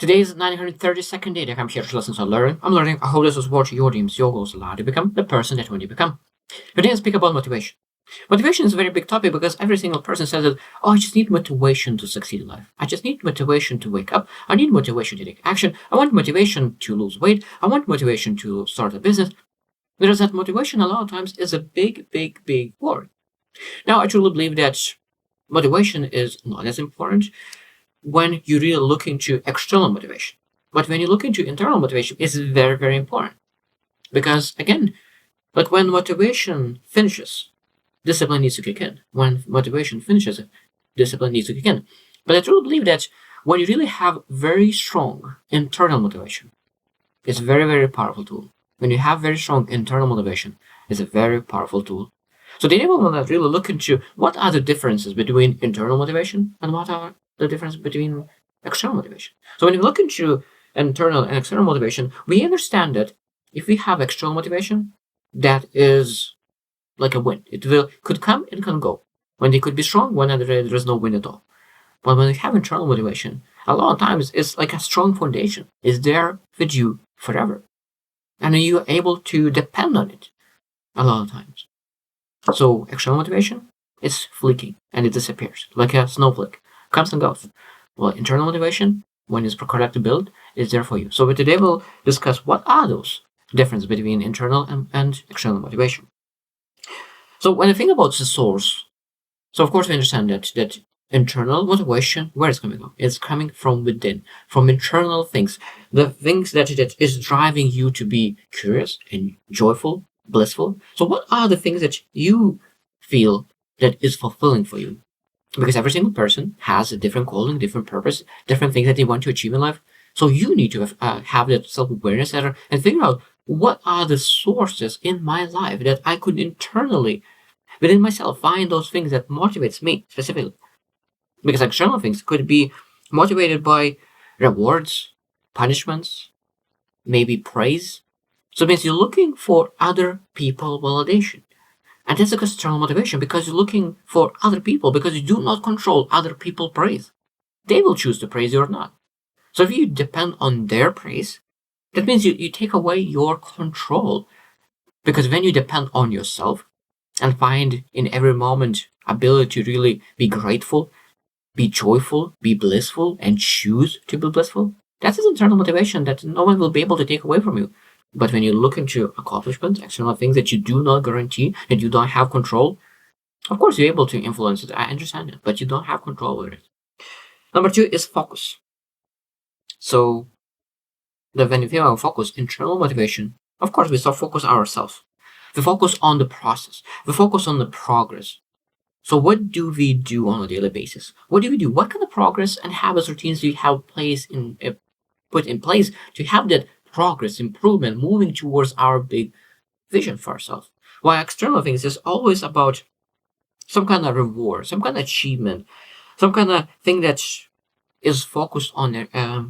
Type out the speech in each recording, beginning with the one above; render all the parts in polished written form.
Today is 932nd day that I'm here to lessons on learning. I'm learning how this will support your dreams, your goals, allow you to become the person that you want to become. Today I speak about motivation. Motivation is a very big topic because every single person says that, oh, I just need motivation to succeed in life. I just need motivation to wake up. I need motivation to take action. I want motivation to lose weight. I want motivation to start a business. Whereas that motivation a lot of times is a big, big, big word. Now, I truly believe that motivation is not as important when you really look into external motivation. But when you look into internal motivation, it's very, very important. Because again, like when motivation finishes, discipline needs to kick in. When motivation finishes, discipline needs to kick in. But I truly believe that when you really have very strong internal motivation, it's a very, very powerful tool. When you have very strong internal motivation, it's a very powerful tool. So today we want to really look into what are the differences between internal motivation and what are the difference between external motivation. So when you look into internal and external motivation, we understand that if we have external motivation, that is like a wind. It could come and can go. When they could be strong, when there is no wind at all. But when you have internal motivation, a lot of times it's like a strong foundation. It's there with you forever. And you're able to depend on it a lot of times. So external motivation is fleeting and it disappears like a snowflake. Comes and goes. Well, internal motivation, when it's correct to build, is there for you. So today we'll discuss what are those differences between internal and external motivation. So when I think about the source, so of course we understand that internal motivation, where it's coming from? It's coming from within, from internal things, the things that is driving you to be curious and joyful, blissful. So what are the things that you feel that is fulfilling for you? Because every single person has a different calling, different purpose, different things that they want to achieve in life. So you need to have that self-awareness and figure out what are the sources in my life that I could internally, within myself, find those things that motivates me specifically. Because external things could be motivated by rewards, punishments, maybe praise. So it means you're looking for other people validation. And that's a external motivation because you're looking for other people because you do not control other people's praise. They will choose to praise you or not. So if you depend on their praise, that means you take away your control. Because when you depend on yourself and find in every moment ability to really be grateful, be joyful, be blissful, and choose to be blissful, that's an internal motivation that no one will be able to take away from you. But when you look into accomplishments, external things that you do not guarantee, that you don't have control, of course you're able to influence it. I understand it, but you don't have control over it. Number two is focus. So when you think about focus, internal motivation, of course we start focus ourselves. We focus on the process. We focus on the progress. So what do we do on a daily basis? What do we do? What kind of progress and habits, routines do you have put in place to have that progress, improvement, moving towards our big vision for ourselves? While external things is always about some kind of reward, some kind of achievement, some kind of thing that is focused on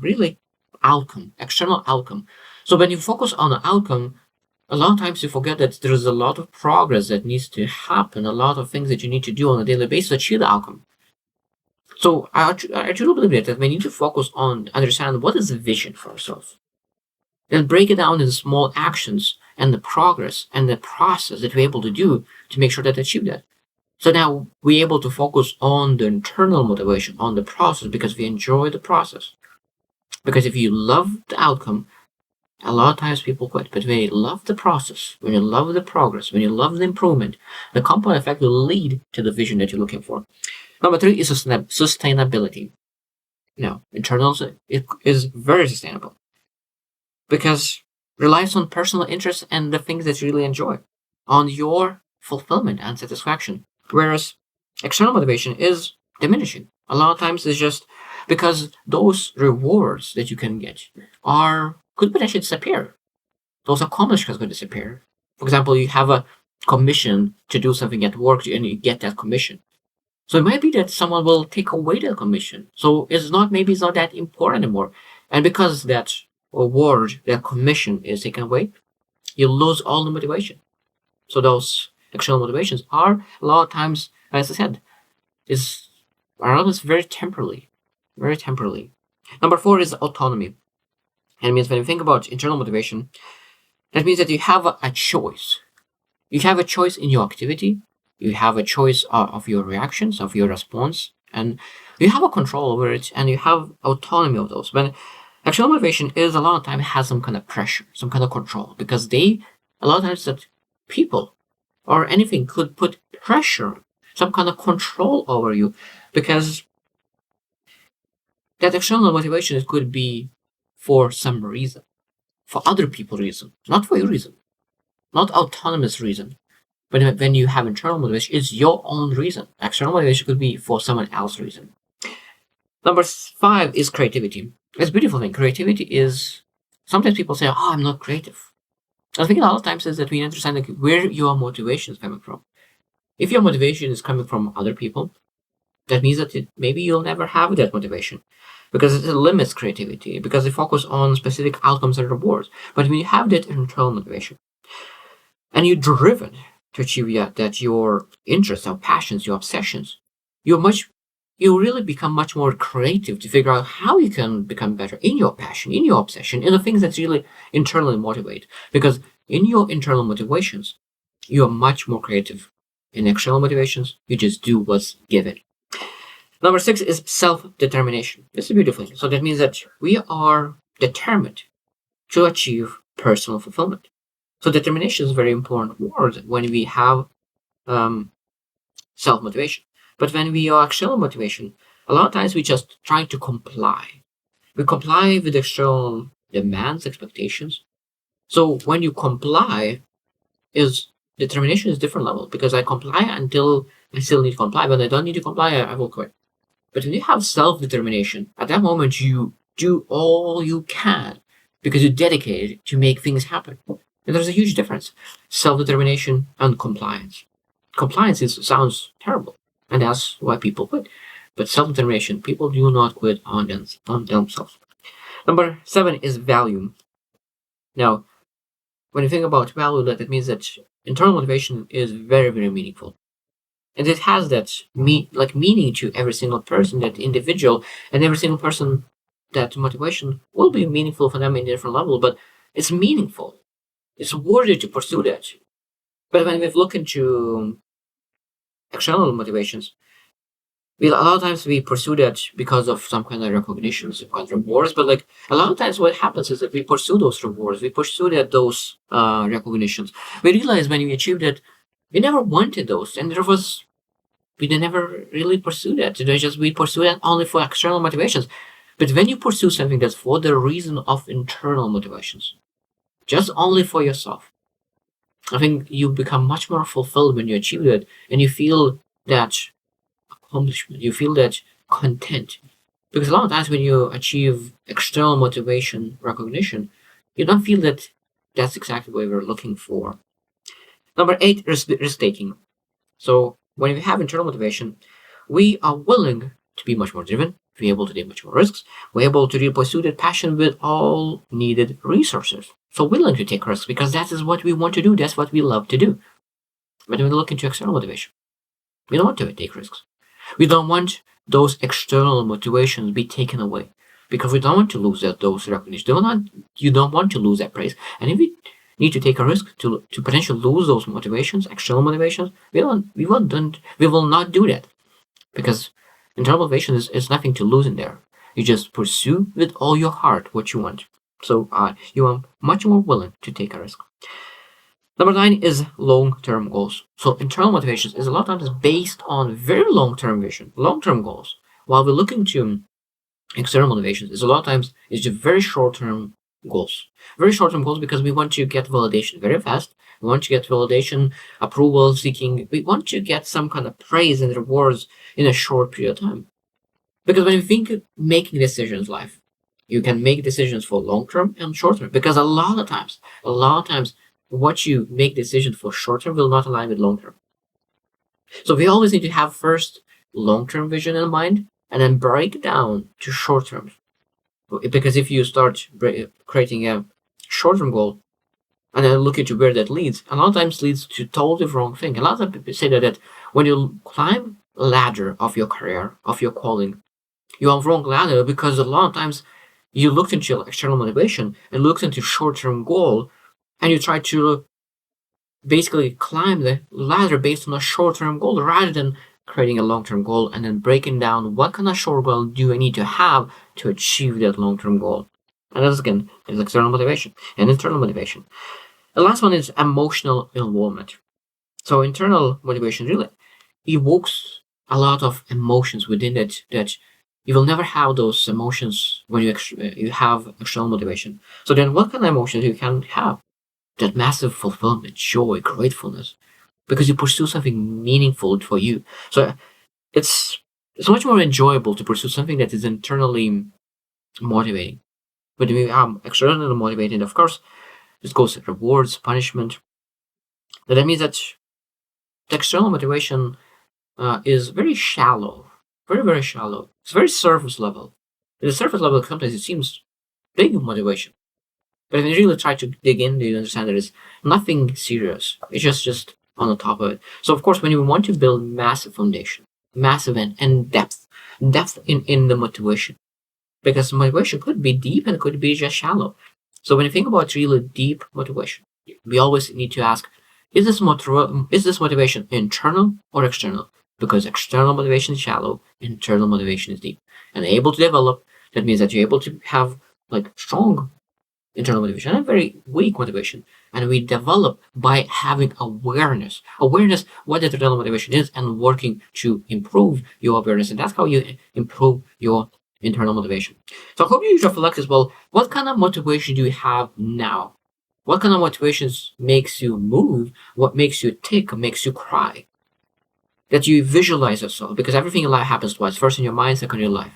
really outcome, external outcome. So when you focus on the outcome, a lot of times you forget that there is a lot of progress that needs to happen, a lot of things that you need to do on a daily basis to achieve the outcome. So I truly believe that we need to focus on understand what is the vision for ourselves. Then break it down into small actions and the progress and the process that we're able to do to make sure that we achieve that. So now we're able to focus on the internal motivation, on the process, because we enjoy the process. Because if you love the outcome, a lot of times people quit. But when you love the process, when you love the progress, when you love the improvement, the compound effect will lead to the vision that you're looking for. Number three is sustainability. Now, internals, it is very sustainable because relies on personal interests and the things that you really enjoy, on your fulfillment and satisfaction. Whereas external motivation is diminishing. A lot of times it's just because those rewards that you can get could potentially disappear. Those accomplishments could disappear. For example, you have a commission to do something at work and you get that commission. So it might be that someone will take away that commission. So it's not that important anymore. And because that reward, that commission is taken away, you lose all the motivation. So those external motivations are a lot of times, as I said, are almost very temporarily. Number 4 is autonomy. And it means when you think about internal motivation, that means that you have a choice. You have a choice in your activity. You have a choice of your reactions, of your response, and you have a control over it, and you have autonomy of those. When external motivation is a lot of time has some kind of pressure, some kind of control, because a lot of times that people or anything could put pressure, some kind of control over you, because that external motivation it could be for some reason, for other people reason, not for your reason, not autonomous reason. But when you have internal motivation, it's your own reason. External motivation could be for someone else's reason. Number 5 is creativity. It's a beautiful thing. Creativity is, sometimes people say, oh, I'm not creative. I think a lot of times is that we understand like where your motivation is coming from. If your motivation is coming from other people, that means that maybe you'll never have that motivation because it limits creativity, because they focus on specific outcomes and rewards. But when you have that internal motivation and you're driven to achieve that your interests, your passions, your obsessions, you really become much more creative to figure out how you can become better in your passion, in your obsession, in the things that really internally motivate. Because in your internal motivations, you are much more creative. In external motivations, you just do what's given. Number 6 is self-determination. This is a beautiful thing. So that means that we are determined to achieve personal fulfillment. So determination is a very important word when we have self-motivation. But when we are external motivation, a lot of times we just try to comply. We comply with external demands, expectations. So when you comply, is determination is different level because I comply until I still need to comply. When I don't need to comply, I will quit. But when you have self-determination, at that moment you do all you can because you're dedicated to make things happen. And there's a huge difference. Self-determination and compliance. Compliance sounds terrible, and that's why people quit. But self-determination, people do not quit on themselves. Number 7 is value. Now, when you think about value, that means that internal motivation is very, very meaningful. And it has that meaning to every single person, that individual, and every single person, that motivation will be meaningful for them in a different level, but it's meaningful. It's worthy to pursue that. But when we look into external motivations, a lot of times we pursue that because of some kind of recognition, some kind of rewards. But like a lot of times, what happens is that we pursue those rewards, we pursue those recognitions. We realize when we achieve that, we never wanted those, and we never really pursued that. We pursue that only for external motivations. But when you pursue something that's for the reason of internal motivations, just only for yourself, I think you become much more fulfilled when you achieve that, and you feel that accomplishment. You feel that content. Because a lot of times when you achieve external motivation recognition, you don't feel that that's exactly what we're looking for. Number 8, risk taking. So when we have internal motivation, we are willing to be much more driven, to be able to take much more risks. We're able to really pursue that passion with all needed resources. So willing to take risks because that is what we want to do. That's what we love to do. But when we look into external motivation, we don't want to take risks. We don't want those external motivations be taken away because we don't want to lose those recognition. You don't want to lose that praise. And if we need to take a risk to potentially lose those motivations, external motivations, we will not do that because internal motivation is nothing to lose in there. You just pursue with all your heart what you want. So you are much more willing to take a risk. Number 9 is long-term goals. So internal motivations is a lot of times based on very long-term vision, long-term goals. While we're looking to external motivations, is a lot of times it's just very short-term goals. Very short-term goals because we want to get validation very fast. We want to get validation, approval seeking. We want to get some kind of praise and rewards in a short period of time. Because when you think making decisions in life, you can make decisions for long-term and short-term. Because a lot of times, what you make decisions for short-term will not align with long-term. So we always need to have first long-term vision in mind and then break down to short-term. Because if you start creating a short-term goal and then look into where that leads, a lot of times leads to totally wrong thing. A lot of people say that when you climb a ladder of your career, of your calling, you're on the wrong ladder, because a lot of times you looked into your external motivation and looked into short-term goal, and you try to basically climb the ladder based on a short-term goal rather than creating a long-term goal and then breaking down what kind of short goal do I need to have to achieve that long-term goal. And this again is external motivation and internal motivation. The last one is emotional involvement. So internal motivation really evokes a lot of emotions within it that you will never have those emotions when you have external motivation. So then what kind of emotions you can have? That massive fulfillment, joy, gratefulness, because you pursue something meaningful for you. So it's much more enjoyable to pursue something that is internally motivating. But when you are externally motivated, of course, it goes to rewards, punishment. But that means that the external motivation is very shallow, very, very shallow. It's very surface level. At the surface level, sometimes it seems big motivation. But if you really try to dig in, you understand that it's nothing serious. It's just on the top of it. So of course, when you want to build massive foundation, massive and depth in the motivation, because motivation could be deep and it could be just shallow. So when you think about really deep motivation, we always need to ask: is this motivation internal or external? Because external motivation is shallow, internal motivation is deep, and able to develop. That means that you're able to have like strong internal motivation and very weak motivation, and we develop by having awareness what the internal motivation is and working to improve your awareness, and that's how you improve your internal motivation. So I hope you reflect as well, what kind of motivation do you have now? What kind of motivations makes you move? What makes you tick, makes you cry? That you visualize yourself, because everything in life happens twice: first in your mind, second in your life.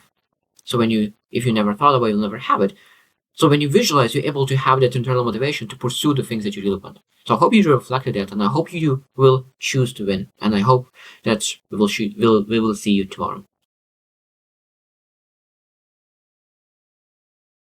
So if you never thought about it, you'll never have it. So when you visualize, you're able to have that internal motivation to pursue the things that you really want. So I hope you reflected that, and I hope you will choose to win. And I hope that we will see you tomorrow.